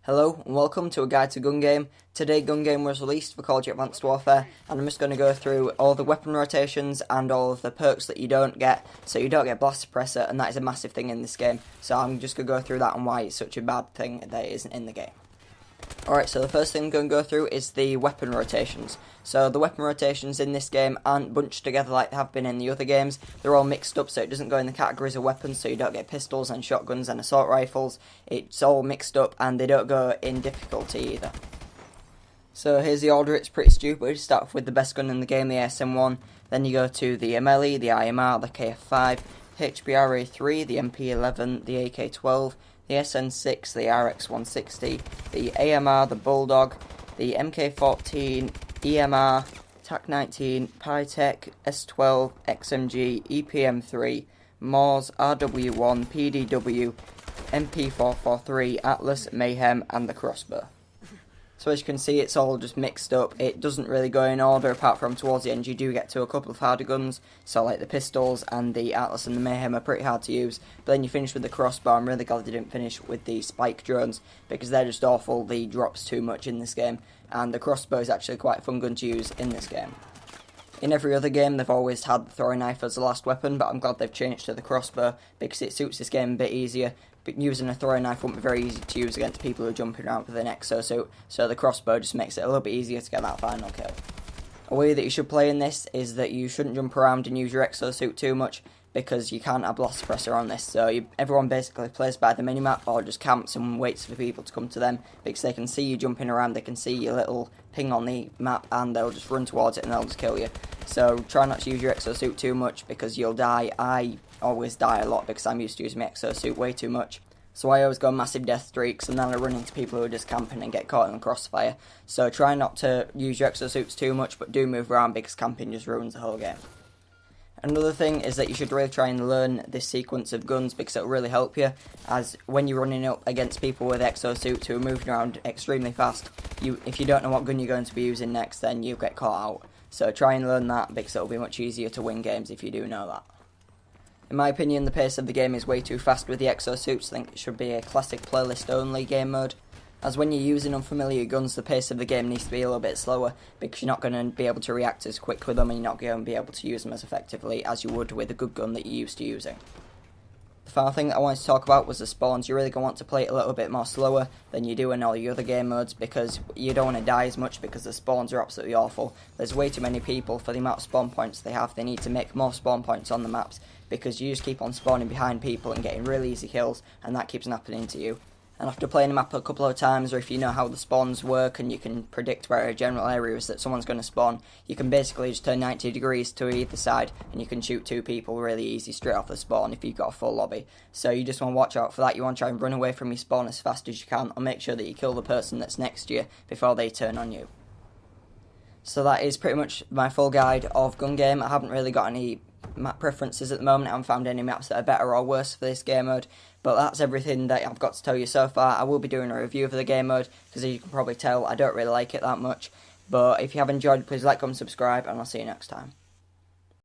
Hello and welcome to a guide to gun game. Today gun game was released for Call of Duty Advanced Warfare and I'm just going to go through all the weapon rotations and all of the perks that you don't get. So you don't get blast suppressor, and that is a massive thing in this game. So I'm just going to go through that and why it's such a bad thing that it isn't in the game. Alright, so the first thing I'm going to go through is the weapon rotations. So the weapon rotations in this game aren't bunched together like they have been in the other games. They're all mixed up, so it doesn't go in the categories of weapons, so you don't get pistols and shotguns and assault rifles. It's all mixed up and they don't go in difficulty either. So here's the order. It's pretty stupid. You start off with the best gun in the game, the ASM-1. Then you go to the MLE, the IMR, the KF-5, HBRA-3, the MP-11, the AK-12, the SN6, the RX-160, the AMR, the Bulldog, the MK-14, EMR, TAC-19, Pytech, S12, XMG, EPM3, MORS, RW1, PDW, MP443, Atlas, Mayhem, and the Crossbow. So as you can see, it's all just mixed up. It doesn't really go in order, apart from towards the end you do get to a couple of harder guns, so like the pistols and the Atlas and the Mayhem are pretty hard to use, but then you finish with the Crossbow. I'm really glad they didn't finish with the spike drones, because they're just awful. The drops too much in this game, and the Crossbow is actually quite a fun gun to use in this game. In every other game, they've always had the throwing knife as the last weapon, but I'm glad they've changed to the Crossbow, because it suits this game a bit easier. But using a throwing knife wouldn't be very easy to use against people who are jumping around with an Exo Suit, so the Crossbow just makes it a little bit easier to get that final kill. A way that you should play in this is that you shouldn't jump around and use your Exo Suit too much, because you can't have blast suppressor on this, so everyone basically plays by the minimap or just camps and waits for people to come to them, because they can see you jumping around, they can see your little ping on the map, and they'll just run towards it and they'll just kill you. So try not to use your Exo Suit too much, because you'll die. I always die a lot because I'm used to using my Exo Suit way too much. So I always go massive death streaks, and then I run into people who are just camping and get caught in the crossfire. So try not to use your Exo Suits too much, but do move around, because camping just ruins the whole game. Another thing is that you should really try and learn this sequence of guns, because it'll really help you, as when you're running up against people with Exo Suits who are moving around extremely fast, if you don't know what gun you're going to be using next, then you get caught out. So try and learn that, because it'll be much easier to win games if you do know that. In my opinion, the pace of the game is way too fast with the Exo Suits. I think it should be a classic playlist only game mode, as when you're using unfamiliar guns, the pace of the game needs to be a little bit slower, because you're not going to be able to react as quick with them, and you're not going to be able to use them as effectively as you would with a good gun that you're used to using. The final thing that I wanted to talk about was the spawns. You're really going to want to play it a little bit more slower than you do in all your other game modes, because you don't want to die as much, because the spawns are absolutely awful. There's way too many people for the amount of spawn points they have. They need to make more spawn points on the maps, because you just keep on spawning behind people and getting really easy kills, and that keeps happening to you. And after playing the map a couple of times, or if you know how the spawns work and you can predict where a general area is that someone's going to spawn, you can basically just turn 90 degrees to either side and you can shoot two people really easy straight off the spawn if you've got a full lobby. So you just want to watch out for that. You want to try and run away from your spawn as fast as you can, and make sure that you kill the person that's next to you before they turn on you. So that is pretty much my full guide of gun game. I haven't really got any map preferences at the moment. I haven't found any maps that are better or worse for this game mode, but that's everything that I've got to tell you so far. I will be doing a review of the game mode, because as you can probably tell, I don't really like it that much. But if you have enjoyed, please like, comment, subscribe, and I'll see you next time.